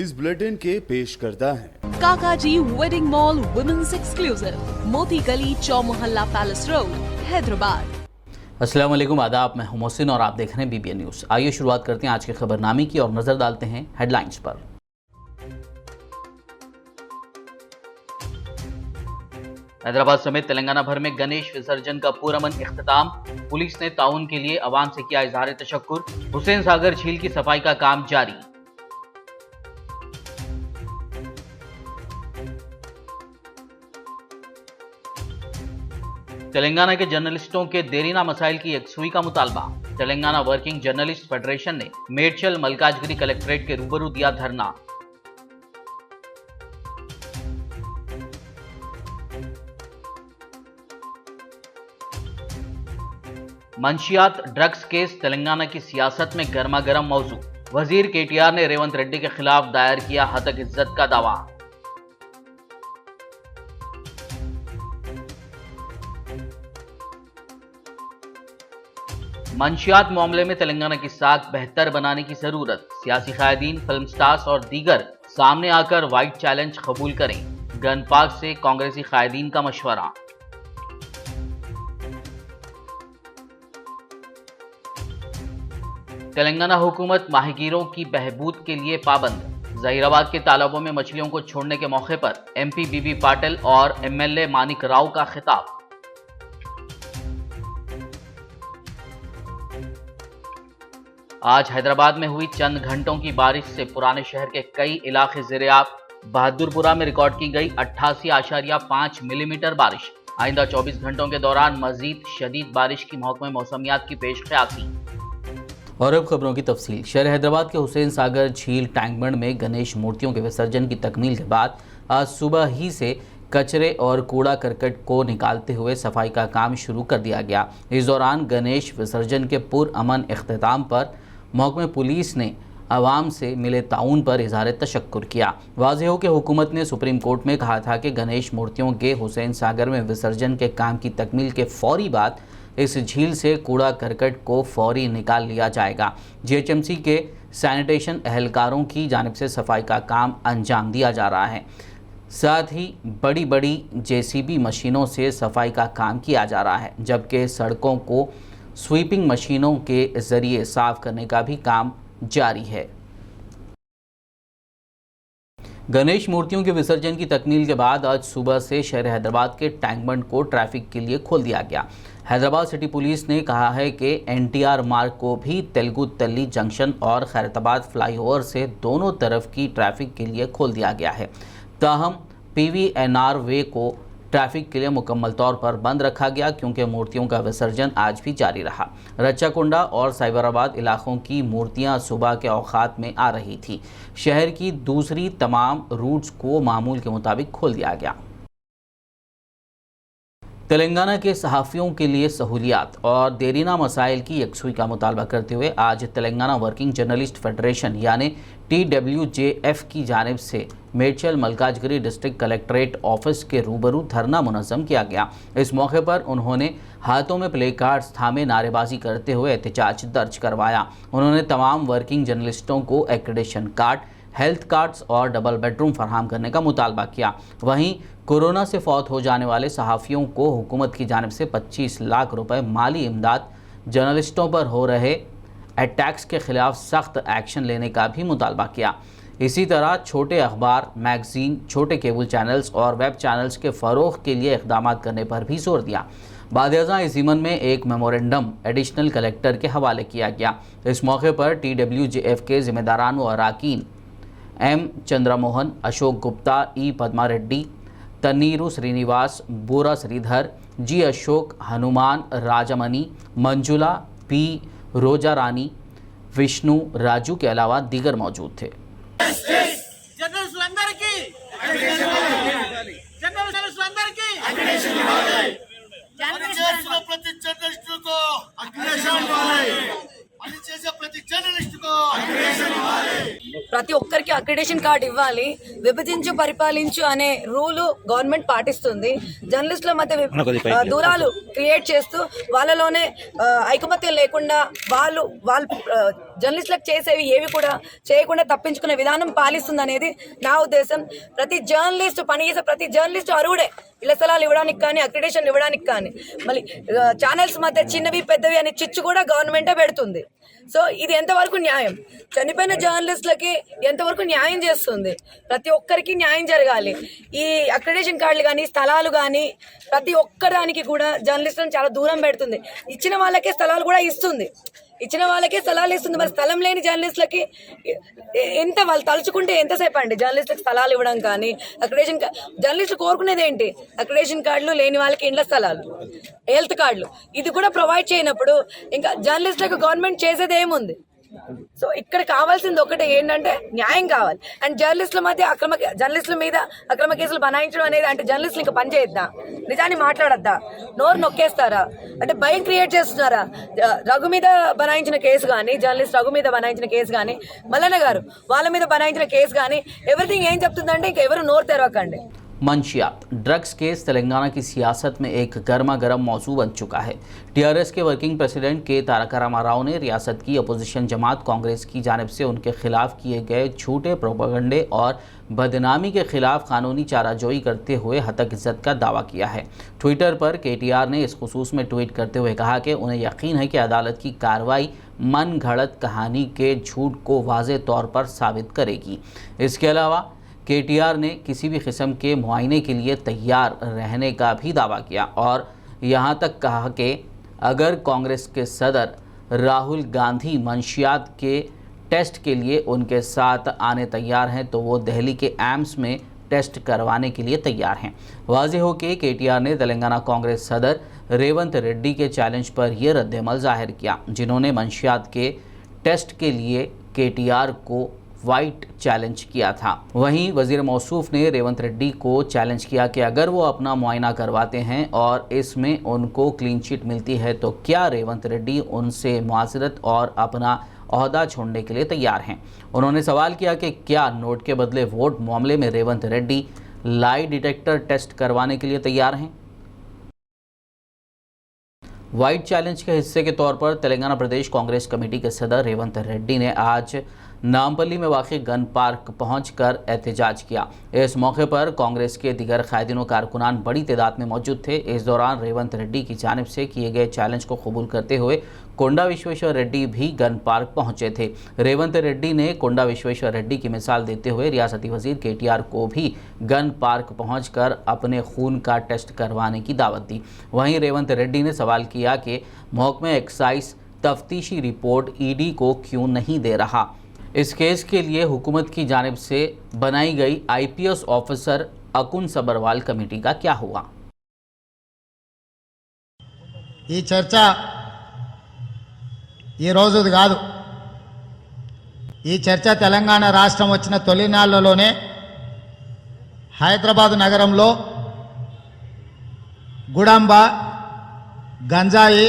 News bulletin के पेश करता है काकाजी वेडिंग मॉल वुमेन्स एक्सक्लूसिव, मोती गली, चौमोहल्ला पैलेस रोड, हैदराबाद। अस्सलाम वालेकुम, आदाब। मैं हूं मोहसिन और आप देख रहे हैं BBN न्यूज़। आइए शुरुआत करते हैं आज के खबरनामे की और नजर डालते हैं हेडलाइंस पर। हैदराबाद समेत तेलंगाना भर में गणेश विसर्जन का पुरअमन इख्तिताम। पुलिस ने ताउन के लिए अवाम से किया इजहार तशक्कुर। हुसैन सागर झील की सफाई का काम जारी। तेलंगाना के जर्नलिस्टों के देरीना मसाइल की यकसुई का मुतालबा। तेलंगाना वर्किंग जर्नलिस्ट फेडरेशन ने मेडचल मलकाजगिरी कलेक्ट्रेट के रूबरू दिया धरना। मंशियात ड्रग्स केस तेलंगाना की सियासत में गर्मा गर्म मौजू। वजीर KTR ने रेवंत रेड्डी के खिलाफ दायर किया हतक इज्जत का दावा। मंशियात मामले में तेलंगाना की साख बेहतर बनाने की जरूरत। सियासी कायदीन, फिल्म स्टार्स और दीगर सामने आकर वाइट चैलेंज कबूल करें। गन पार्क से कांग्रेसी कायदीन का मशवरा। तेलंगाना हुकूमत माहीगीरों की बहबूद के लिए पाबंद। जहीराबाद के तालाबों में मछलियों को छोड़ने के मौके पर MP BB पाटिल और MLA मानिक राव का खिताब। आज हैदराबाद में हुई चंद घंटों की बारिश से पुराने शहर के कई इलाके ज़ेरे-आब। बहादुरपुरा में रिकॉर्ड की गई 88.5 मिलीमीटर बारिश। आइंदा 24 घंटों के दौरान मजीद शदीद बारिश की महकमे मौसमियात की पेशकयासी। और अब खबरों की तफसील। शहर हैदराबाद के हुसैन सागर झील टैंकबंड में गणेश मूर्तियों के विसर्जन की तकमील के बाद आज सुबह ही से कचरे और कूड़ा करकट को निकालते हुए सफाई का काम शुरू कर दिया गया। इस दौरान गणेश विसर्जन के पुरअमन इख्तिताम पर महकमे पुलिस ने आवाम से मिले ताउन पर इजहार तशक्कुर किया। वाज़ेह हो कि हुकूमत ने सुप्रीम कोर्ट में कहा था कि गणेश मूर्तियों के हुसैन सागर में विसर्जन के काम की तकमील के फौरी बाद इस झील से कूड़ा करकट को फौरी निकाल लिया जाएगा। GHMC के सैनिटेशन एहलकारों की जानिब से सफाई का काम अंजाम दिया जा रहा है। साथ ही बड़ी बड़ी JCB मशीनों से सफाई का काम किया जा रहा है, जबकि सड़कों को स्वीपिंग मशीनों के ज़रिए साफ करने का भी काम जारी है। गणेश मूर्तियों के विसर्जन की तकमील के बाद आज सुबह से शहर हैदराबाद के टैंकबंड को ट्रैफिक के लिए खोल दिया गया। हैदराबाद सिटी पुलिस ने कहा है कि NTR मार्ग को भी तेलुगु तल्ली जंक्शन और खैरताबाद फ्लाईओवर से दोनों तरफ की ट्रैफिक के लिए खोल दिया गया है। ताहम PVNR वे को ट्रैफिक के लिए मुकम्मल तौर पर बंद रखा गया, क्योंकि मूर्तियों का विसर्जन आज भी जारी रहा। रच्चाकुंडा और साइबराबाद इलाकों की मूर्तियां सुबह के औकात में आ रही थी। शहर की दूसरी तमाम रूट्स को मामूल के मुताबिक खोल दिया गया। तेलंगाना के सहाफ़ियों के लिए सहूलियात और देरीना मसाइल की यकसुई का मुतालबा करते हुए आज तेलंगाना वर्किंग जर्नलिस्ट फेडरेशन यानी TWJF की जानिब से Medchal Malkajgiri district collectorate office के रूबरू धरना मुनज़्ज़म किया गया। इस मौके पर उन्होंने हाथों में प्ले कार्ड्स थामे नारेबाजी करते हुए एहतजाज दर्ज करवाया। उन्होंने तमाम वर्किंग जर्नलिस्टों को एक्रेडिशन कार्ड, हेल्थ कार्ड्स और डबल बेडरूम फराहम करने का मुतालबा किया। वहीं कोरोना से फौत हो जाने वाले सहाफ़ियों को हुकूमत की जानिब से 25 लाख रुपए माली इमदाद, जर्नलिस्टों पर हो रहे अटैक्स के खिलाफ सख्त एक्शन लेने का भी मुतालबा किया। इसी तरह छोटे अखबार, मैगज़ीन, छोटे केबल चैनल्स और वेब चैनल्स के फ़रोग़ के लिए इक़दाम करने पर भी जोर दिया। बाद-ए-ज़ां इस ज़िमन में एक मेमोरेंडम एडिशनल कलेक्टर के हवाले किया गया। इस मौके पर TWJF के ज़िम्मेदारान व अरकान M चंद्रमोहन, अशोक गुप्ता, E पद्मा रेड्डी, तन्नीरू श्रीनिवास, बोरा श्रीधर, G अशोक, हनुमान राजमणि, मंजुला, P रोजा रानी, विष्णु, राजू के अलावा दीगर मौजूद थे। ప్రతి ఒక్కరికి అక్రిడేషన్ కార్డు ఇవ్వాలి, విభజించు పరిపాలించు అనే రూల్ గవర్నమెంట్ పాటిస్తుంది. జర్నలిస్టుల మధ్య దూరాలు క్రియేట్ చేస్తూ వాళ్ళలోనే ఐకమత్యం లేకుండా వాళ్ళు జర్నలిస్టులకు చేసేవి ఏవి కూడా చేయకుండా తప్పించుకునే విధానం పాలిస్తుంది అనేది నా ఉద్దేశం. ప్రతి జర్నలిస్ట్ పనిచేసే ప్రతి జర్నలిస్ట్ అర్హుడే ఇళ్ల స్థలాలు ఇవ్వడానికి కానీ అక్రిడేషన్ ఇవ్వడానికి కానీ. మళ్ళీ ఛానల్స్ మధ్య చిన్నవి పెద్దవి అనే చిచ్చు కూడా గవర్నమెంటే పెడుతుంది. సో ఇది ఎంతవరకు న్యాయం? చనిపోయిన జర్నలిస్టులకి ఎంతవరకు న్యాయం చేస్తుంది? ప్రతి ఒక్కరికి న్యాయం జరగాలి. ఈ అక్రిడేషన్ కార్డులు కానీ స్థలాలు కానీ ప్రతి ఒక్కదానికి కూడా జర్నలిస్టులను చాలా దూరం పెడుతుంది. ఇచ్చిన వాళ్ళకే స్థలాలు కూడా ఇస్తుంది. మరి స్థలం లేని జర్నలిస్టులకి ఎంత వాళ్ళు తలుచుకుంటే ఎంతసేపు అండి జర్నలిస్టులకు స్థలాలు ఇవ్వడం కానీ అక్రిడేషన్ జర్నలిస్టులు కోరుకునేది ఏంటి? అక్రిడేషన్ కార్డులు లేని వాళ్ళకి ఇండ్ల స్థలాలు, హెల్త్ కార్డులు ఇది కూడా ప్రొవైడ్ చేయనప్పుడు ఇంకా జర్నలిస్టులకు గవర్నమెంట్ చేసేది ఏముంది? సో ఇక్కడ కావాల్సింది ఒకటే ఏంటంటే న్యాయం కావాలి. అండ్ జర్నలిస్టుల మీద అక్రమ కేసులు బనాయించడం అనేది అంటే జర్నలిస్టులు ఇంకా పని చేయొద్దా? నిజాన్ని మాట్లాడద్దా? నోరు నొక్కేస్తారా? అంటే భయం క్రియేట్ చేస్తున్నారా? రఘు మీద బనాయించిన కేసు కానీ జర్నలిస్ట్ రఘు మీద బనాయించిన కేసు కానీ మల్లన్న గారు వాళ్ళ మీద బనాయించిన కేసు కానీ ఎవ్రీథింగ్ ఏం చెప్తుందంటే ఇంకా ఎవరు नोर తెరవకండి. मंशियात ड्रग्स केस तेलंगाना की सियासत में एक गर्मा गर्म मौजू बन चुका है। टीआरएस के वर्किंग प्रेसिडेंट के तारका रामाराव ने रियासत की अपोजिशन जमात कांग्रेस की जानिब से उनके खिलाफ किए गए झूठे प्रोपेगेंडे और बदनामी के खिलाफ कानूनी चाराजोई करते हुए हतक इज्जत का दावा किया है। ट्विटर पर केटीआर ने इस खुसूस में ट्वीट करते हुए कहा कि उन्हें यकीन है कि अदालत की कार्रवाई मन घड़त कहानी के झूठ को वाज़े तौर पर साबित करेगी। इसके अलावा केटीआर ने किसी भी किस्म के मुआयने के लिए तैयार रहने का भी दावा किया और यहाँ तक कहा कि अगर कांग्रेस के सदर राहुल गांधी मंशियात के टेस्ट के लिए उनके साथ आने तैयार हैं तो वो दिल्ली के एम्स में टेस्ट करवाने के लिए तैयार हैं। वाज़ेह हो कि केटीआर ने तेलंगाना कांग्रेस सदर रेवंत रेड्डी के चैलेंज पर यह रद्दअमल जाहिर किया, जिन्होंने मंशियात के टेस्ट के लिए केटीआर को वाइट चैलेंज किया था। वहीं वजीर मौसूफ ने रेवंत रेड्डी को चैलेंज किया कि अगर वो अपना मुआयना करवाते हैं और इसमें उनको क्लीन चिट मिलती है तो क्या रेवंत रेड्डी उनसे मुआज़रत और अपना ओहदा छोड़ने के लिए तैयार हैं। उन्होंने सवाल किया कि क्या नोट के बदले वोट मामले में Revanth Reddy lie detector test करवाने के लिए तैयार हैं। वाइट चैलेंज के हिस्से के तौर पर तेलंगाना प्रदेश कांग्रेस कमेटी के सदर रेवंत रेड्डी ने आज नामपल्ली में वाक़ गन पार्क पहुंचकर एहतजाज किया। इस मौके पर कांग्रेस के दिगर कायदीन व कारकुनान बड़ी तादाद में मौजूद थे। इस दौरान रेवंत रेड्डी की जानिब से किए गए चैलेंज को कबूल करते हुए कोंडा विश्वेश्वर रेड्डी भी गन पार्क पहुंचे थे। रेवंत रेड्डी ने कोंडा विश्वेश्वर रेड्डी की मिसाल देते हुए रियासती वजीर केटीआर को भी गन पार्क पहुंचकर अपने खून का टेस्ट करवाने की दावत दी। वहीं रेवंत रेड्डी ने सवाल किया कि महकमा एक्साइज तफ्तीशी रिपोर्ट ईडी को क्यों नहीं दे रहा। इस केस के लिए हुकूमत की जानिब से बनाई गई आईपीएस ऑफिसर अकुन सबरवाल कमेटी का क्या हुआ? ఈ చర్చ ఈ రోజుది కాదు. ఈ చర్చ తెలంగాణ రాష్ట్రం వచ్చిన తొలినాళ్లలోనే హైదరాబాద్ నగరంలో గుడంబ, గంజాయి,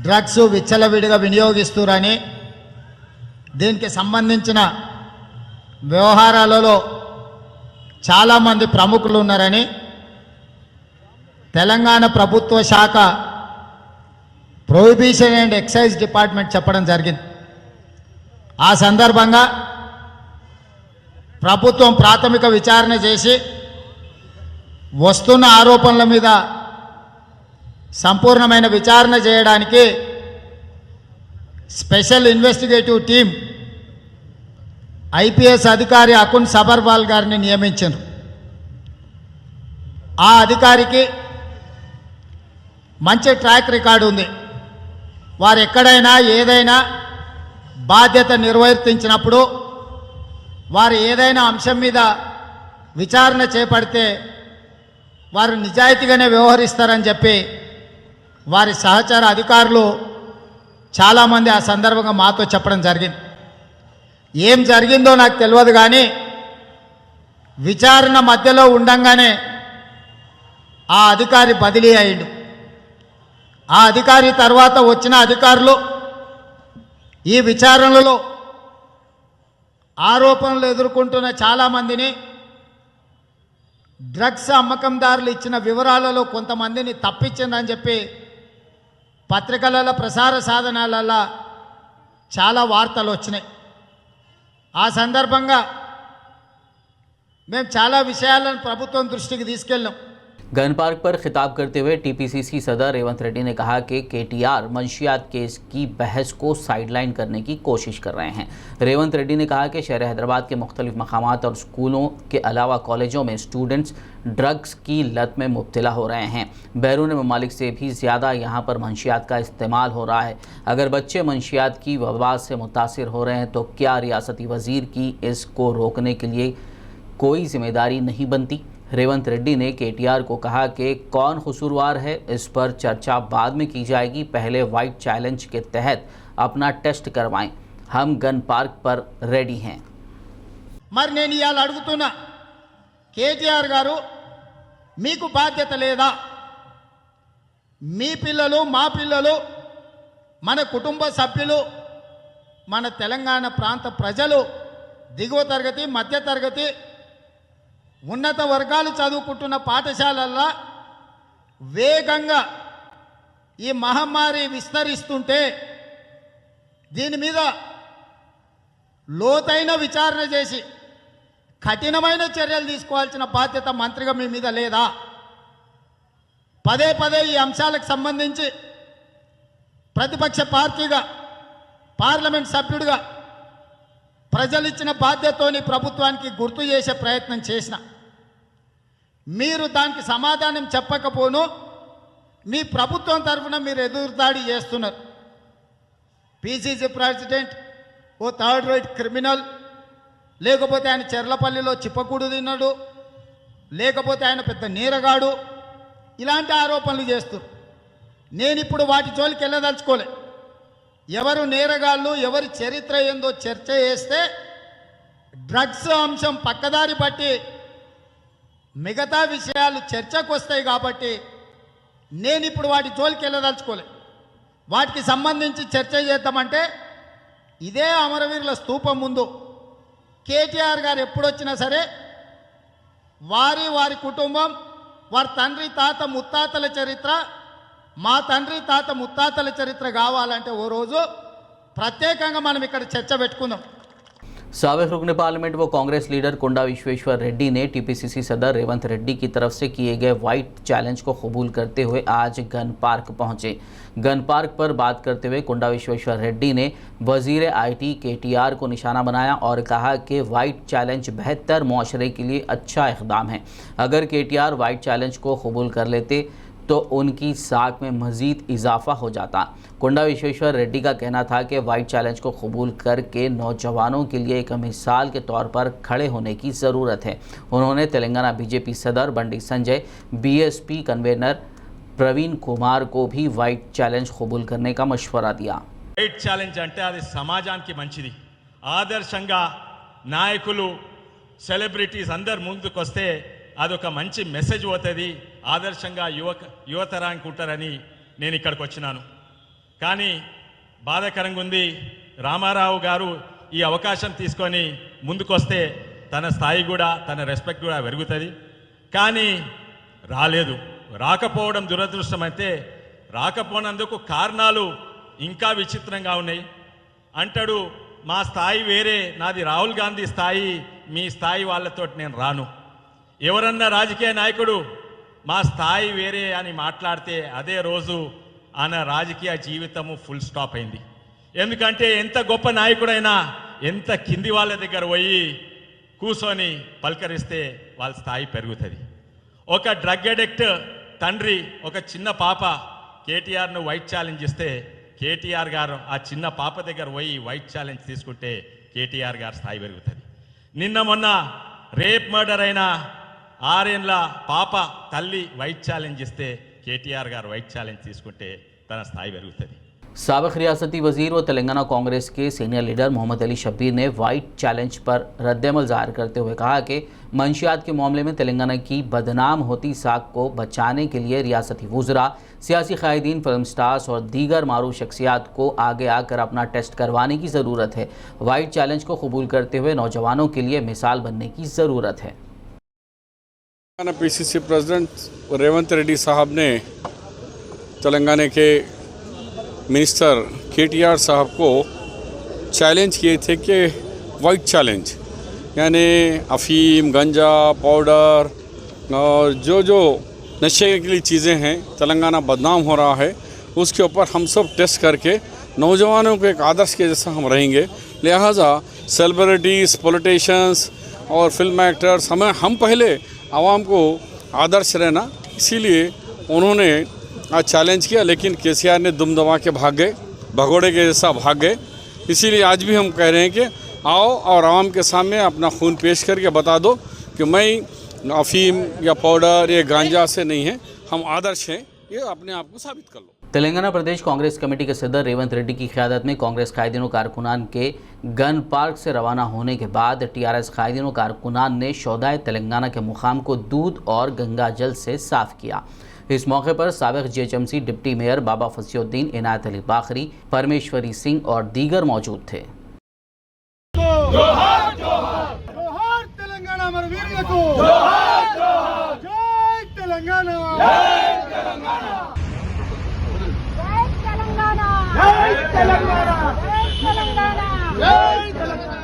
డ్రగ్స్ విచ్చలవిడిగా వినియోగిస్తురని దీనికి సంబంధించిన వ్యవహారాలలో చాలామంది ప్రముఖులు ఉన్నారని తెలంగాణ ప్రభుత్వ శాఖ ప్రొహిబిషన్ అండ్ ఎక్సైజ్ డిపార్ట్మెంట్ చెప్పడం జరిగింది. ఆ సందర్భంగా ప్రభుత్వం ప్రాథమిక విచారణ చేసి వస్తున్న ఆరోపణల మీద సంపూర్ణమైన విచారణ చేయడానికి స్పెషల్ ఇన్వెస్టిగేటివ్ టీం ఐపీఎస్ అధికారి అకున్ సబర్వాల్ గారిని నియమించారు. ఆ అధికారికి మంచి ట్రాక్ రికార్డు ఉంది. వారు ఎక్కడైనా ఏదైనా బాధ్యత నిర్వర్తించినప్పుడు వారు ఏదైనా అంశం మీద విచారణ చేపడితే వారు నిజాయితీగానే వ్యవహరిస్తారని చెప్పి వారి సహచర అధికారులు చాలామంది ఆ సందర్భంగా మాతో చెప్పడం జరిగింది. ఏం జరిగిందో నాకు తెలియదు కానీ విచారణ మధ్యలో ఉండంగానే ఆ అధికారి బదిలీ అయ్యిండు. ఆ అధికారి తర్వాత వచ్చిన అధికారులు ఈ విచారణలో ఆరోపణలు ఎదుర్కొంటున్న చాలామందిని డ్రగ్స్ అమ్మకందారులు ఇచ్చిన వివరాలలో కొంతమందిని తప్పించిందని చెప్పి పత్రికలలో ప్రసార సాధనాలలో చాలా వార్తలు వచ్చినాయి. ఆ సందర్భంగా మేము చాలా విషయాలను ప్రభుత్వం దృష్టికి తీసుకెళ్ళాం. गन पार्क पर खिताब करते हुए टीपीसीसी सदर रेवंत रेड्डी ने कहा कि केटीआर मंशियात केस की बहस को साइडलाइन करने की कोशिश कर रहे हैं। रेवंत रेड्डी ने कहा कि शहर हैदराबाद के मुख्तलिफ मकामात और स्कूलों के अलावा कॉलेजों में स्टूडेंट्स ड्रग्स की लत में मुब्तला हो रहे हैं। बैरून ममालिक से भी ज़्यादा यहाँ पर मंशियात का इस्तेमाल हो रहा है। अगर बच्चे मंशियात की वबा से मुतासिर हो रहे हैं तो क्या रियासती वज़ीर की इसको रोकने के लिए कोई जिम्मेदारी नहीं बनती? रेवंत रेड्डी ने केटीआर को कहा कि कौन कसूरवार है इस पर चर्चा बाद में की जाएगी, पहले वाइट चैलेंज के तहत अपना टेस्ट करवाएं, हम गन पार्क पर रेडी हैं। మరి నేను ఇవాళ అడుగుతున్నా, కేటీఆర్ గారు మీకు బాధ్యత లేదా? మీ పిల్లలు, మా పిల్లలు, మన కుటుంబ సభ్యులు, మన తెలంగాణ ప్రాంత ప్రజలు దిగువ తరగతి, మధ్య తరగతి, ఉన్నత వర్గాలు చదువుకుంటున్న పాఠశాలల్లో వేగంగా ఈ మహమ్మారి విస్తరిస్తుంటే దీని మీద లోతైన విచారణ చేసి కఠినమైన చర్యలు తీసుకోవాల్సిన బాధ్యత మంత్రిగా మీ మీద లేదా? పదే పదే ఈ అంశాలకు సంబంధించి ప్రతిపక్ష పార్టీగా, పార్లమెంట్ సభ్యుడిగా ప్రజలిచ్చిన బాధ్యతతోని ప్రభుత్వానికి గుర్తు చేసే ప్రయత్నం చేసిన మీరు దానికి సమాధానం చెప్పకపోను మీ ప్రభుత్వం తరఫున మీరు ఎదురుదాడి చేస్తున్నారు. పీసీసీ ప్రెసిడెంట్ ఓ థర్డ్ రేట్ క్రిమినల్, లేకపోతే ఆయన చెర్లపల్లిలో చిప్పకూడు తిన్నాడు, లేకపోతే ఆయన పెద్ద నేరగాడు, ఇలాంటి ఆరోపణలు చేస్తారు. నేను ఇప్పుడు వాటి జోలికి వెళ్ళదలుచుకోలే. ఎవరు నేరగాళ్ళు, ఎవరి చరిత్ర ఏందో చర్చ చేస్తే డ్రగ్స్ అంశం పక్కదారి పట్టి మిగతా విషయాలు చర్చకు వస్తాయి. కాబట్టి నేను ఇప్పుడు వాటి జోలికి వెళ్ళదలుచుకోలే. వాటికి సంబంధించి చర్చ చేద్దామంటే ఇదే అమరవీరుల స్తూపం ముందు కేటీఆర్ గారు ఎప్పుడొచ్చినా సరే వారి కుటుంబం, వారి తండ్రి తాత ముత్తాతల చరిత్ర, మా తండ్రి తాత ముత్తాతల చరిత్ర కావాలంటే ఓ రోజు ప్రత్యేకంగా మనం ఇక్కడ చర్చ పెట్టుకుందాం. साबिक रुकन पार्लियामेंट व कांग्रेस लीडर कोंडा विश्वेश्वर रेड्डी ने टीपीसीसी सदर रेवंत रेड्डी की तरफ से किए गए वाइट चैलेंज को कबूल करते हुए आज गन पार्क पहुंचे। गन पार्क पर बात करते हुए कोंडा विश्वेश्वर रेड्डी ने वजीर आईटी केटीआर को निशाना बनाया और कहा कि वाइट चैलेंज बेहतर मुआशरे के लिए अच्छा इक़दाम है। अगर केटीआर वाइट चैलेंज को कबूल कर लेते तो उनकी साख में मज़ीद इजाफा हो जाता। कोंडा विश्वेश्वर रेड्डी का कहना था कि वाइट चैलेंज को कबूल करके नौजवानों के लिए एक मिसाल के तौर पर खड़े होने की ज़रूरत है। उन्होंने तेलंगाना बीजेपी सदर बंडी संजय, बीएसपी कन्वेनर प्रवीण कुमार को भी वाइट चैलेंज कबूल करने का मशवरा दिया। वाइट चैलेंज అంటే అది సమాజానికి మంచిది. ఆదర్శంగా నాయకులు, సెలబ్రిటీస్ అందరు ముందుకొస్తే అదొక మంచి మెసేజ్ పోతుంది. ఆదర్శంగా యువతరానికి ఉంటారని నేను ఇక్కడికి వచ్చినాను. కానీ బాధాకరంగా ఉంది, రామారావు గారు ఈ అవకాశం తీసుకొని ముందుకొస్తే తన స్థాయి కూడా, తన రెస్పెక్ట్ కూడా పెరుగుతుంది. కానీ రాలేదు. రాకపోవడం దురదృష్టం. అయితే రాకపోనందుకు కారణాలు ఇంకా విచిత్రంగా ఉన్నాయి. అంటాడు, మా స్థాయి వేరే, నాది రాహుల్ గాంధీ స్థాయి, మీ స్థాయి వాళ్ళతో నేను రాను. ఎవరన్నా రాజకీయ నాయకుడు మా స్థాయి వేరే అని మాట్లాడితే అదే రోజు ఆయన రాజకీయ జీవితము ఫుల్ స్టాప్ అయింది. ఎందుకంటే ఎంత గొప్ప నాయకుడైనా ఎంత కింది వాళ్ళ దగ్గర పోయి కూర్చొని పలకరిస్తే వాళ్ళ స్థాయి పెరుగుతుంది. ఒక డ్రగ్ అడిక్ట్ తండ్రి ఒక చిన్న పాప కేటీఆర్ను వైట్ ఛాలెంజ్ ఇస్తే కేటీఆర్ గారు ఆ చిన్న పాప దగ్గర పోయి వైట్ ఛాలెంజ్ తీసుకుంటే కేటీఆర్ గారు స్థాయి పెరుగుతుంది. నిన్న మొన్న రేప్ మర్డర్ అయిన 6 ఏళ్ల పాప తల్లి వైట్ ఛాలెంజ్ ఇస్తే కేటీఆర్ గారు వైట్ ఛాలెంజ్ తీసుకుంటే తన స్థాయి పెరుగుతుంది. साबिक रियासती वजीर व तेलंगाना कांग्रेस के सीनियर लीडर मोहम्मद अली शब्बीर ने वाइट चैलेंज पर रद्दमल जाहिर करते हुए कहा कि मंशियात के मामले में तेलंगाना की बदनाम होती साख को बचाने के लिए रियासती वुज़रा, सियासी कायदीन, फिल्म स्टार्स और दीगर मारूफ शख्सियात को आगे आकर अपना टेस्ट करवाने की ज़रूरत है। वाइट चैलेंज को कबूल करते हुए नौजवानों के लिए मिसाल बनने की ज़रूरत है। पीसीसी प्रेसिडेंट रेवंत रेड्डी साहब ने तेलंगाना के मिनिस्टर केटीआर साहब को चैलेंज किए थे कि वाइट चैलेंज, यानी अफ़ीम, गंजा, पाउडर और जो नशे के लिए चीज़ें हैं तेलंगाना बदनाम हो रहा है, उसके ऊपर हम सब टेस्ट करके नौजवानों को एक आदर्श के जैसा हम रहेंगे। लिहाजा सेलिब्रिटीज़, पॉलिटिशियंस और फिल्म एक्टर्स हम पहले आवाम को आदर्श रहना, इसीलिए उन्होंने आज चैलेंज किया, लेकिन केसीआर ने दुम दबा के भाग गए, भगोड़े के जैसा भाग गए। इसीलिए आज भी हम कह रहे हैं कि आओ और आवाम के सामने अपना खून पेश करके बता दो कि मैं अफ़ीम या पाउडर या गांजा से नहीं है, हम आदर्श हैं, ये अपने आप को साबित कर लो। तेलंगाना प्रदेश कांग्रेस कमेटी के सदर रेवंत रेड्डी की क़यादत में कांग्रेस कायदीन कारकुनान के गन पार्क से रवाना होने के बाद टीआरएस कायदीन कारकुनान ने शौदाए तेलंगाना के मुकाम को दूध और गंगा जल से साफ किया। इस मौके पर साबिक जीएचएमसी डिप्टी मेयर बाबा फसीउद्दीन, इनायत अली बाखरी, परमेश्वरी सिंह और दीगर मौजूद थे। जोहार जोहार जोहार तेलंगाना अमरवीरुలకు जोहार जोहार जय तेलंगाना जय तेलंगाना जय तेलंगाना जय तेलंगाना जय तेलंगाना जय तेलंगाना।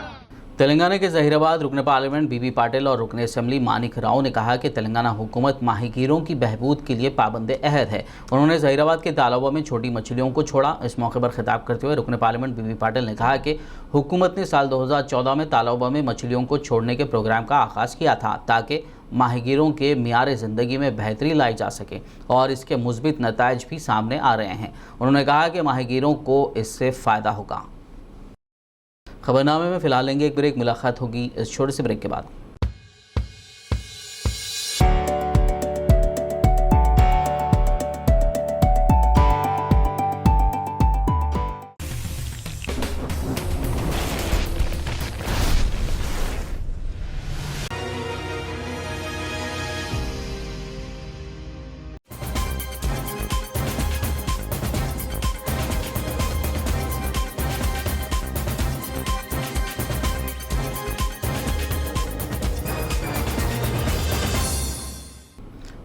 तेलंगाना के जहीराबाद रुकन पार्लियामेंट बीबी पाटिल और रुकन असम्बली मानिक राव ने कहा कि तेलंगाना हुकूमत माहीगीरों की बहबूद के लिए पाबंद अहद है। उन्होंने जहीराबाद के तालाबों में छोटी मछलियों को छोड़ा। इस मौके पर खिताब करते हुए रुकन पार्लियामेंट बीबी पाटिल ने कहा कि हुकूमत ने साल 2014 में तालाबों में मछलियों को छोड़ने के प्रोग्राम का आगाज़ किया था ताकि माहीगीरों के मियार ज़िंदगी में बेहतरी लाई जा सके और इसके मुस्बित नताइज भी सामने आ रहे हैं। उन्होंने कहा कि माहीगीरों को इससे फ़ायदा होगा। खबरनामे में फिलहाल लेंगे एक ब्रेक, मुलाकात होगी इस छोटे से ब्रेक के बाद।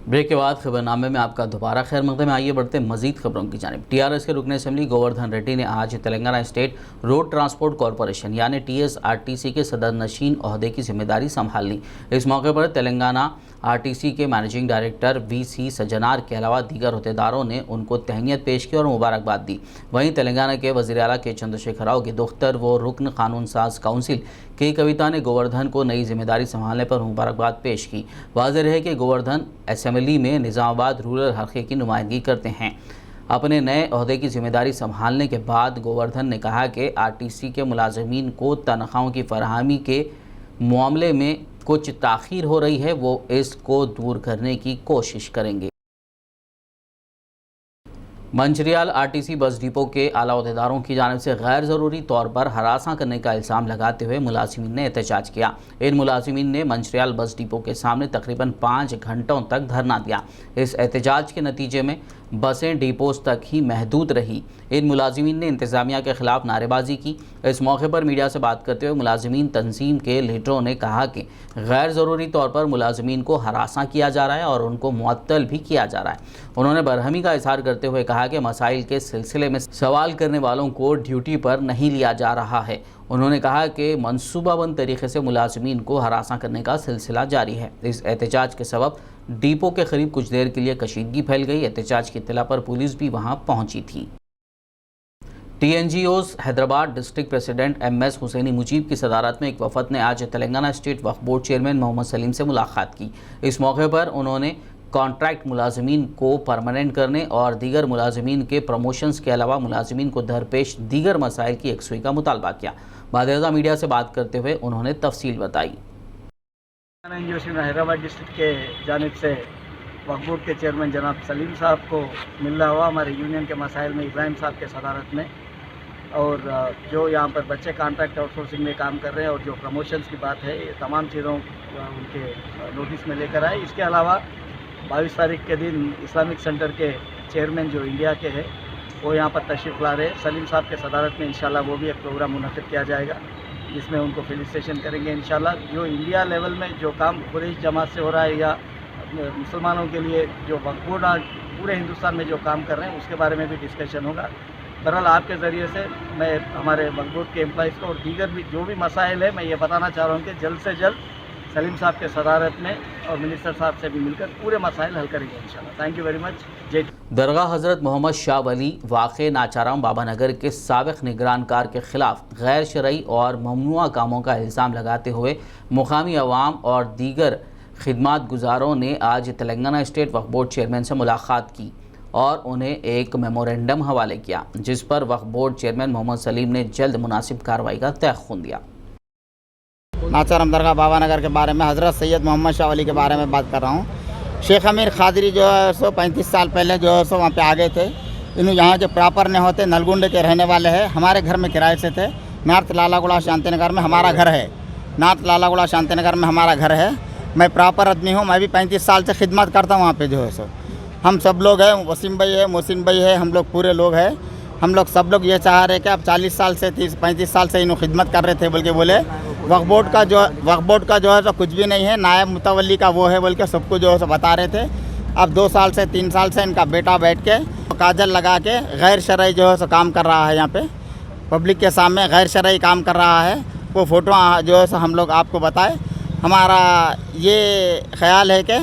ब्रेक के बाद खबरनामे में आपका दोबारा खैर मकदम में। आइए बढ़ते मजीद खबरों की जानिब। टीआरएस के रुकन असम्बली गोवर्धन रेड्डी ने आज Telangana state road transport corporation यानी टीएसआरटीसी के सदर नशीन ओहदे की जिम्मेदारी संभाल ली। इस मौके पर तेलंगाना आरटीसी के मैनेजिंग डायरेक्टर वीसी सज्जनार के अलावा दीगर अहदेदारों ने उनको तहनीत पेश की और मुबारकबाद दी। वहीं तेलंगाना के वज़ीर आला के चंद्रशेखर राव के दुख्तर व रुकन कानून साज काउंसिल के कविता ने गोवर्धन को नई जिम्मेदारी संभालने पर मुबारकबाद पेश की। वाज़ेह है कि गोवर्धन असम्बली में निज़ामाबाद रूरल हल्के की नुमाइंदगी करते हैं। अपने नए ओहदे की जिम्मेदारी संभालने के बाद गोवर्धन ने कहा कि आरटीसी के मुलाजमीन को तनख्वाहों की फराहमी के मामले में कुछ ताख़ीर हो रही है, वो इसको दूर करने की कोशिश करेंगे। मंचरियाल आरटीसी बस डिपो के आला अहदेदारों की जानिब से गैर ज़रूरी तौर पर हरासा करने का इल्ज़ाम लगाते हुए मुलाजिमीन ने एहतजाज किया। इन मुलाजिमीन ने मंचरियाल बस डिपो के सामने तकरीबन 5 घंटों तक धरना दिया। इस एहतजाज के नतीजे में बसें डिपोज तक ही महदूद रही। इन मुलाजिमीन ने इंतज़ामिया के ख़िलाफ़ नारेबाजी की। इस मौके पर मीडिया से बात करते हुए मुलाजिमीन तंजीम के लीडरों ने कहा कि गैर ज़रूरी तौर पर मुलाजिमीन को हरासा किया जा रहा है और उनको मुअत्तल भी किया जा रहा है। उन्होंने बरहमी का इज़हार करते हुए कहा कि मसाइल के सिलसिले में सवाल करने वालों को ड्यूटी पर नहीं लिया जा रहा है। उन्होंने कहा कि मनसूबाबंद तरीके से मुलाजिमीन को हरासा करने का सिलसिला जारी है। इस एहतजाज के सबब डिपो के करीब कुछ देर के लिए कशीदगी फैल गई। एहतजाज की इत्तला पर पुलिस भी वहां पहुंची थी। TNGOs Hyderabad district president MS Hussaini Mujeeb की सदारत में एक वफद ने आज Telangana state Waqf board chairman Mohammed Saleem से मुलाकात की। इस मौके पर उन्होंने कॉन्ट्रैक्ट मुलाजमीन को परमानेंट करने और दीगर मुलाजमीन के प्रमोशंस के अलावा मुलाजमीन को दरपेश दीगर मसाइल की यकसुई का मुतालबा किया। बाकायदा मीडिया से बात करते हुए उन्होंने तफसील बताई। हैदराबाद डिस्ट्रिक्ट के जानिब से वक्फ बोर्ड के चेयरमैन जनाब सलीम साहब को मिलना हुआ हमारे यूनियन के मसाइल में इब्राहिम साहब के सदारत में, और जो यहाँ पर बच्चे कॉन्ट्रैक्ट आउटसोर्सिंग में काम कर रहे हैं और जो प्रमोशंस की बात है, ये तमाम चीज़ों उनके नोटिस में लेकर आए। इसके अलावा 22 तारीख के दिन इस्लामिक सेंटर के चेयरमैन जो इंडिया के हैं वो यहाँ पर तशरीफ़ ला रहे हैं। सलीम साहब के सदारत में इंशाल्लाह वो भी एक प्रोग्राम मुनक़िद किया जाएगा जिसमें उनको फेलिसिटेशन करेंगे इंशाल्लाह। जो इंडिया लेवल में जो काम कुरैश जमात से हो रहा है या मुसलमानों के लिए जो वक्फ बोर्ड पूरे हिंदुस्तान में जो काम कर रहे हैं उसके बारे में भी डिस्कशन होगा। बहरहाल आपके ज़रिए से मैं हमारे वक्फ बोर्ड के एम्प्लॉइज़ को और दीगर भी जो भी मसाइल है मैं ये बताना चाह रहा हूँ कि जल्द से जल्द सलीम साहब के सदारत में और मिनिस्टर साहब से भी मिलकर पूरे मसाइल हल करेंगे इंशाल्लाह। Thank you very much. जय। दरगाह हज़रत मोहम्मद शाह वली वाक़े नाचाराम बाबा नगर के साबिक़ निगरानकार के ख़िलाफ़ गैर शरई और ममनुआ कामों का इल्ज़ाम लगाते हुए मुकामी अवाम और दीगर खिदमात गुजारों ने आज Telangana state Waqf board chairman से मुलाकात की और उन्हें एक मेमोरेंडम हवाले किया, जिस पर वक्फ बोर्ड चेयरमैन मोहम्मद सलीम ने जल्द मुनासिब कार्रवाई का तयख़ुन दिया। नाचाराम दरगाह बाबा नगर के बारे में हज़रत सैयद मोहम्मद शाह वली के बारे में बात कर रहा हूँ। शेख अमीर खादरी जो है सो 35 साल पहले जो है सो वहाँ पे आ गए थे। इन यहाँ के प्रॉपर नहीं होते, नलगुंडे के रहने वाले हैं। हमारे घर में किराए से थे। नॉर्थ लालागुड़ा शांतिनगर में हमारा घर है। नॉर्थ लालागुड़ा शांतिनगर में हमारा घर है। मैं प्रॉपर आदमी हूँ। मैं भी 35 साल से खिदमत करता हूँ वहाँ पर जो है सो। हम सब लोग हैं, वसीम भाई है, मोहसिन भाई है, हम लोग पूरे लोग हैं। हम लोग सब लोग ये चाह रहे कि अब 40 साल से 35 साल से इन्हों खिदमत कर रहे थे बोल के बोले वक्फ बोर्ड का जो है तो कुछ भी नहीं है, नायब मुतवल्ली का वो है बोल के सबको जो है सो बता रहे थे। अब 2 साल से 3 साल से इनका बेटा बैठ के काजल लगा के गैर शरई जो है सो काम कर रहा है। यहाँ पे पब्लिक के सामने गैर शरई काम कर रहा है। वो फ़ोटो जो है सो हम लोग आपको बताए। हमारा ये ख्याल है कि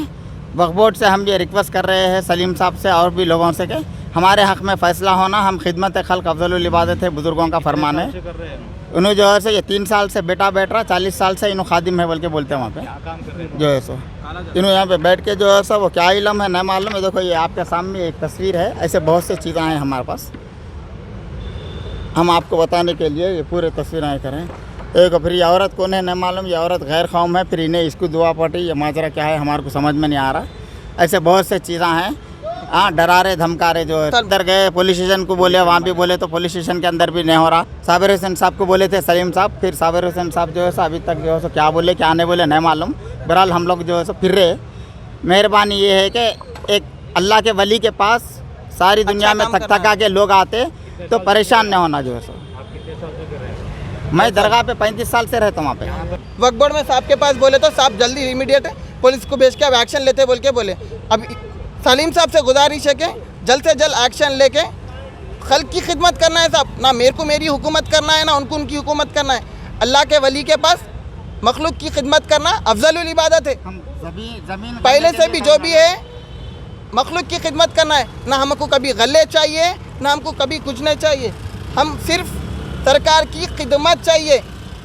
वक्फ बोर्ड से हम ये रिक्वेस्ट कर रहे हैं सलीम साहब से और भी लोगों से कि हमारे हक़ में फ़ैसला होना। हम खिदमत खल्क़ अफ़ज़लुल इबादत है, बुज़ुर्गों का फरमान है। उन्हें जो है सो ये 3 साल से बेटा बैठ रहा, 40 साल से इन्हों खादिम है बोल के बोलते हैं वहाँ पे जो है सो। इन्हों यहाँ पे बैठ के जो है सो वो क्या इलम है न मालूम है। देखो ये आपके सामने एक तस्वीर है। ऐसे बहुत सी चीज़ें हैं हमारे पास, हम आपको बताने के लिए ये पूरे तस्वीरें करें। एक फिर ये औरत कौन है न मालूम, ये औरत गैर कौम है, फिर इन्हें इसको दुआ पड़ी, ये माजरा क्या है हमारे को समझ में नहीं आ रहा। ऐसे बहुत से चीज़ें हैं। हाँ, डरा रहे धमका रहे जो है। अंदर गए पुलिस स्टेशन को बोले, वहाँ भी बोले तो पुलिस स्टेशन के अंदर भी नहीं हो रहा। साबिर हुसैन साहब को बोले थे सलीम साहब, फिर साबिर हुसैन साहब जो है सो अभी तक जो है सो क्या बोले क्या नहीं बोले नहीं मालूम। बहरहाल हम लोग जो है सो फिर रहे। मेहरबानी ये है कि एक अल्लाह के वली के पास सारी दुनिया में थक थका के लोग आते तो परेशान नहीं होना जो है सो। मैं दरगाह पे 35 साल से रहता हूँ वहाँ पे। वक्फ बोर्ड में साहब के पास बोले तो साहब जल्दी इमीडिएट पुलिस को भेज के अब एक्शन लेते बोल के बोले। अब सलीम साहब से गुजारिश है कि जल्द से जल्द एक्शन लेके खल्क की खिदमत करना है साहब। ना मेरे को मेरी हुकूमत करना है, ना उनको उनकी हुकूमत करना है। अल्लाह के वली के पास मखलूक की खिदमत करना अफजलुल इबादत है। पहले से भी जो भी है मखलूक की खिदमत करना है। ना हमको कभी गले चाहिए, ना हमको कभी कुछ नहीं चाहिए। हम सिर्फ सरकार की खिदमत चाहिए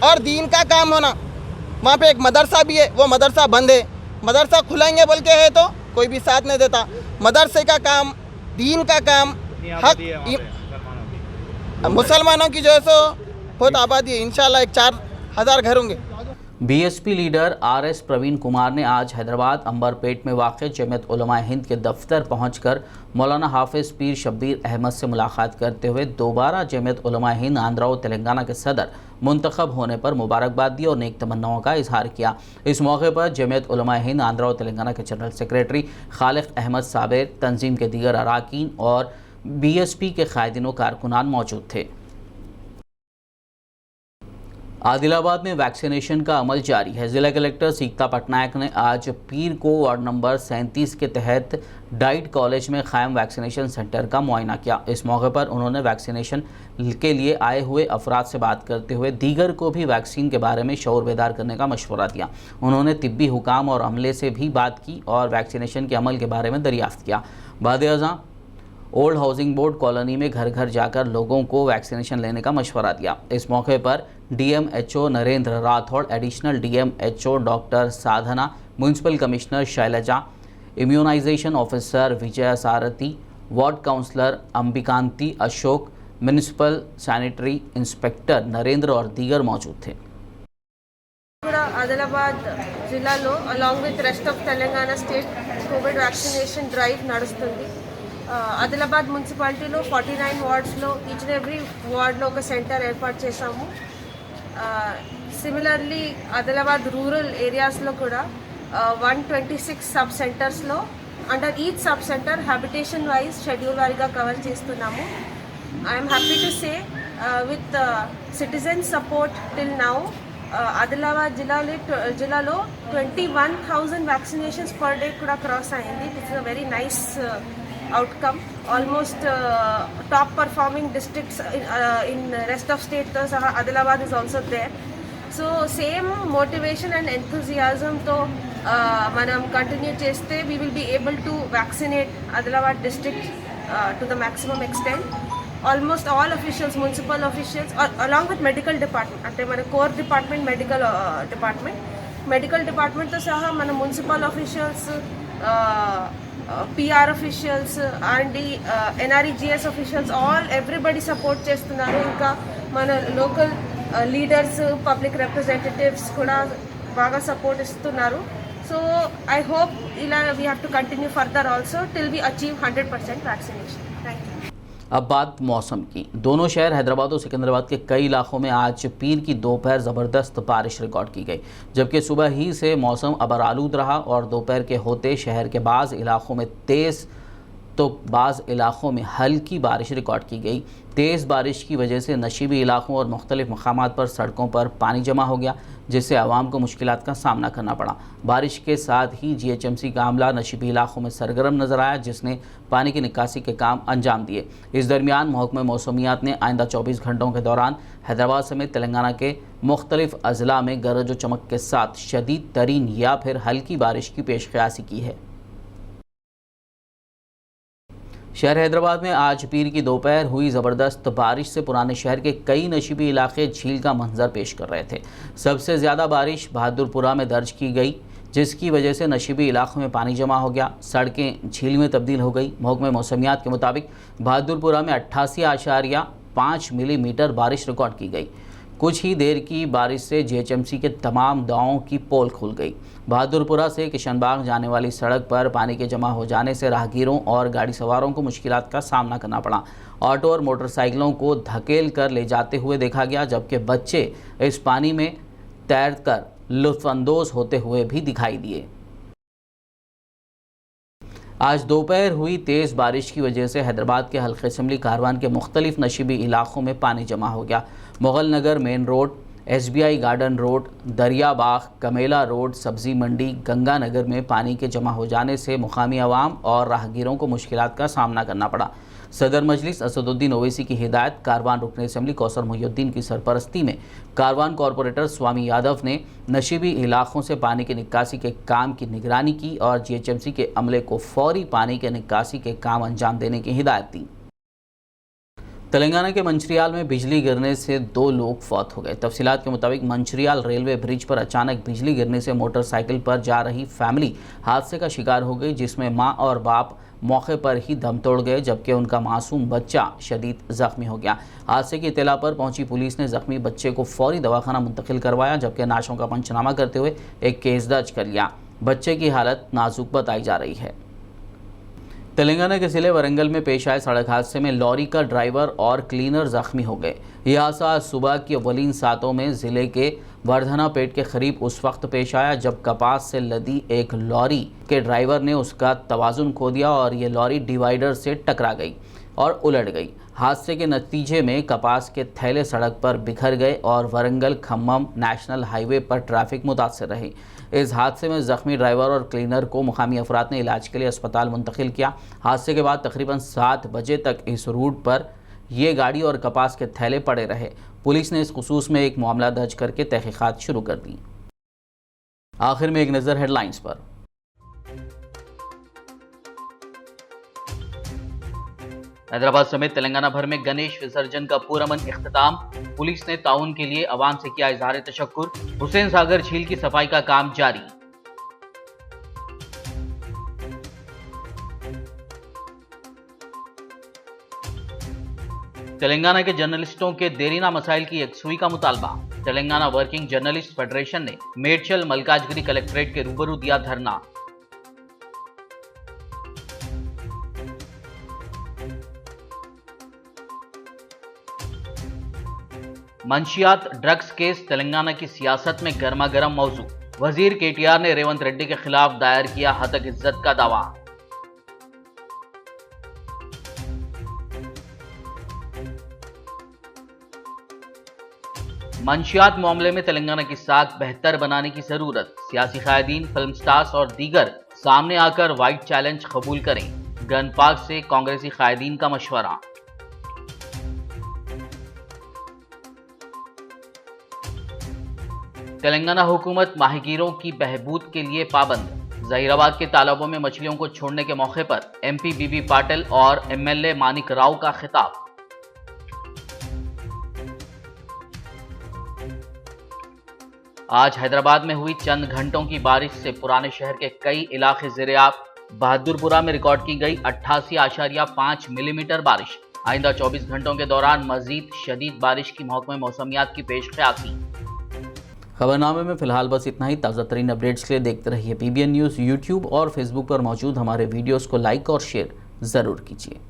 और दीन का काम होना। वहाँ पे एक मदरसा भी है, वो मदरसा बंद है। मदरसा खुलेंगे बोल के है तो कोई भी साथ नहीं देता। मदरसे का काम, दीन का काम, हक मुसलमानों की जो है सो बहुत आबादी है। इंशाल्लाह एक 4,000 घर होंगे। BSP leader RS Praveen Kumar ने आज हैदराबाद अंबरपेट में वाक़ जमीयत उलमा हिंद के दफ्तर पहुंचकर मौलाना हाफिज़ पीर शब्बीर अहमद से मुलाकात करते हुए दोबारा जमीयत उलमा हिंद आंध्रा और तेलंगाना के सदर मुंतखब होने पर मुबारकबाद दी और नेक तमन्नाओं का इजहार किया। इस मौके पर जमीयत उलमा हिंद आंध्रा और तेलंगाना के जनरल सेक्रेटरी खालिक अहमद साबिर, तंजीम के दीगर अरकान और बीएसपी के कायदीन व कारकुनान मौजूद थे। आदिलाबाद में वैक्सीनेशन का अमल जारी है। जिला कलेक्टर सीता पटनायक ने आज पीर को वार्ड नंबर 37 के तहत डाइट कॉलेज में कायम वैक्सीनेशन सेंटर का मुआयना किया। इस मौके पर उन्होंने वैक्सीनेशन के लिए आए हुए अफराद से बात करते हुए दीगर को भी वैक्सीन के बारे में शऊर बेदार करने का मशवरा दिया। उन्होंने तिब्बी हुकाम और अमले से भी बात की और वैक्सीनेशन के अमल के बारे में दरियाफ्त किया। बाद-ए-अज़ां ओल्ड हाउसिंग बोर्ड कॉलोनी में घर घर जाकर लोगों को वैक्सीनेशन लेने का मशवरा दिया। इस मौके पर DMHO Narendra Rathod, additional DMHO doctor Sadhana, municipal commissioner Shailaja, immunisation officer Vijay Sarathi, ward councillor Ambikanti Ashok, municipal sanitary inspector Narendra और दीगर मौजूद थे। ఆదిలాబాద్ జిల్లాలో along with rest of Telangana state Covid vaccination drive నడుస్తుంది. ఆదిలాబాద్ మున్సిపాలిటీలో 49 వార్డ్స్లో ఈచ్ అండ్ ఎవ్రీ వార్డ్లో ఒక సెంటర్ ఏర్పాటు చేశాము. సిమిలర్లీ ఆదిలాబాద్ రూరల్ ఏరియాస్లో కూడా 126 సబ్ సెంటర్స్లో under each sub centre habitation wise schedule వారీగా కవర్ చేస్తున్నాము. I'm happy to say with citizen support till now Adilabad జిల్లాలో 21,000 వ్యాక్సినేషన్స్ పర్ డే కూడా క్రాస్ అయింది. It's a very nice outcome. Almost top performing districts in rest of state to saha Adilabad is also there. So same motivation and enthusiasm to manam continue cheste, we will be able to vaccinate Adilabad district to the maximum extent. Almost all officials, municipal officials, along with medical department, ante mana core department, medical department to saha mana municipal officials, PR officials and NREGS officials, everybody support చేస్తున్నారు. ఇంకా మన local leaders, public representatives కూడా బాగా support ఇస్తున్నారు. So I hope ఇలా we have to continue further also till we achieve 100% vaccination. Thank you. अब बात मौसम की। दोनों शहर हैदराबाद और सिकंदराबाद के कई इलाकों में आज पीर की दोपहर ज़बरदस्त बारिश रिकॉर्ड की गई, जबकि सुबह ही से मौसम अबर आलूद रहा और दोपहर के होते शहर के बाज़ इलाकों में तेज़ तो बाज़ इलाकों में हल्की बारिश रिकॉर्ड की गई। तेज़ बारिश की वजह से नशीबी इलाकों और मुख्तलिफ मकामात पर सड़कों पर पानी जमा हो गया, जिससे आवाम को मुश्किलात का सामना करना पड़ा। बारिश के साथ ही GHMC का अमला नशीबी इलाकों में सरगर्म नजर आया, जिसने पानी की निकासी के काम अंजाम दिए। इस दरमियान महकमा मौसमियात ने आइंदा 24 घंटों के दौरान हैदराबाद समेत तेलंगाना के मुख्तलिफ अजला में गरज व चमक के साथ शदीद तरीन या फिर हल्की बारिश की पेशकयासी की है। शहर हैदराबाद में आज पीर की दोपहर हुई ज़बरदस्त बारिश से पुराने शहर के कई नशीबी इलाके झील का मंजर पेश कर रहे थे। सबसे ज़्यादा बारिश बहादुरपुरा में दर्ज की गई, जिसकी वजह से नशीबी इलाकों में पानी जमा हो गया, सड़कें झील में तब्दील हो गई। महकमे मौसमियात के मुताबिक बहादुरपुरा में 88.5 मिलीमीटर बारिश रिकॉर्ड की गई। कुछ ही देर की बारिश से GHMC के तमाम दावों की पोल खुल गई। बहादुरपुरा से किशनबाग जाने वाली सड़क पर पानी के जमा हो जाने से राहगीरों और गाड़ी सवारों को मुश्किलात का सामना करना पड़ा। ऑटो और मोटरसाइकिलों को धकेल कर ले जाते हुए देखा गया, जबकि बच्चे इस पानी में तैरकर लुत्फानंदोज होते हुए भी दिखाई दिए। आज दोपहर हुई तेज़ बारिश की वजह से हैदराबाद के हल्के असम्बली कारवान के मुख्तलिफ नशीबी इलाकों में पानी जमा हो गया। Mughal Nagar main road, SBI garden road, Dariyabagh, Kamela road, Sabzi Mandi, Ganganagar में पानी के जमा हो जाने से मुकामी आवाम और राहगीरों को मुश्किलात का सामना करना पड़ा। सदर मजलिस असदुद्दीन ओवैसी की हिदायत, कारवान रुकन असम्बली कौसर मोहिउद्दीन की सरपरस्ती में कारवान कॉरपोरेटर स्वामी यादव ने नशीबी इलाकों से पानी की निकासी के काम की निगरानी की और GHMC के अमले को फौरी पानी के निकासी के काम अंजाम देने की हिदायत दी। तेलंगाना के मंचिरियाल में बिजली गिरने से 2 लोग फौत हो गए। तफसीलात के मुताबिक मंचिरियाल रेलवे ब्रिज पर अचानक बिजली गिरने से मोटरसाइकिल पर जा रही फैमिली हादसे का शिकार हो गई, जिसमें मां और बाप मौके पर ही दम तोड़ गए, जबकि उनका मासूम बच्चा शदीद जख्मी हो गया। हादसे की इत्तला पर पहुंची पुलिस ने जख्मी बच्चे को फौरी दवाखाना मुंतकिल करवाया, जबकि नाशों का पंचनामा करते हुए एक केस दर्ज कर लिया। बच्चे की हालत नाजुक बताई जा रही है। तेलंगाना के ज़िले वरंगल में पेश आए सड़क हादसे में लॉरी का ड्राइवर और क्लीनर जख्मी हो गए। यह हादसा सुबह की अवलीन सातों में ज़िले के वर्धना पेट के करीब उस वक्त पेश आया जब कपास से लदी एक लॉरी के ड्राइवर ने उसका तवाज़ुन खो दिया और ये लॉरी डिवाइडर से टकरा गई और उलट गई। हादसे के नतीजे में कपास के थैले सड़क पर बिखर गए और वरंगल खम्मम नेशनल हाईवे पर ट्रैफिक मुतासर रही। इस हादसे में ज़ख्मी ड्राइवर और क्लीनर को मुकामी अफराद ने इलाज के लिए अस्पताल मुंतकिल किया। हादसे के बाद तकरीबन 7 बजे तक इस रूट पर ये गाड़ी और कपास के थैले पड़े रहे। पुलिस ने इस खुसूस में एक मामला दर्ज करके तहकीकात शुरू कर दी। आखिर में एक नज़र हेडलाइंस पर। हैदराबाद समेत तेलंगाना भर में गणेश विसर्जन का पुरअमन इख्तिताम। पुलिस ने ताउन के लिए अवाम से किया इजहार तशक्कुर। हुसैन सागर झील की सफाई का काम जारी। तेलंगाना के जर्नलिस्टों के देरीना मसाइल की यकसुई का मुतालबा। तेलंगाना वर्किंग जर्नलिस्ट फेडरेशन ने मेडचल मलकाजगिरी कलेक्ट्रेट के रूबरू दिया धरना। मंशियात ड्रग्स केस तेलंगाना की सियासत में गर्मा गर्म मौजू। वजीर KTR ने रेवंत रेड्डी के खिलाफ दायर किया हतक इज्जत का दावा। मंशियात मामले में तेलंगाना की साख बेहतर बनाने की जरूरत। सियासी कायदीन, फिल्म स्टार्स और दीगर सामने आकर व्हाइट चैलेंज कबूल करें। गन पार्क से कांग्रेसी कायदीन का मशवरा। तेलंगाना हुकूमत माहीगीरों की बहबूद के लिए पाबंद। जहीराबाद के तालाबों में मछलियों को छोड़ने के मौके पर एमपी बीबी पाटिल और एमएलए मानिक राव का खिताब। आज हैदराबाद में हुई चंद घंटों की बारिश से पुराने शहर के कई इलाके ज़ेरे-आब। बहादुरपुरा में रिकॉर्ड की गई 88.5 मिलीमीटर बारिश। आइंदा 24 घंटों के दौरान मजीद शदीद बारिश की महकमे मौसमियात की पेशकयासी। खबरनामे में फिलहाल बस इतना ही। ताज़ा तरीन अपडेट्स के लिए देखते रहिए PBN न्यूज़। यूट्यूब और फेसबुक पर मौजूद हमारे वीडियोज़ को लाइक और शेयर ज़रूर कीजिए।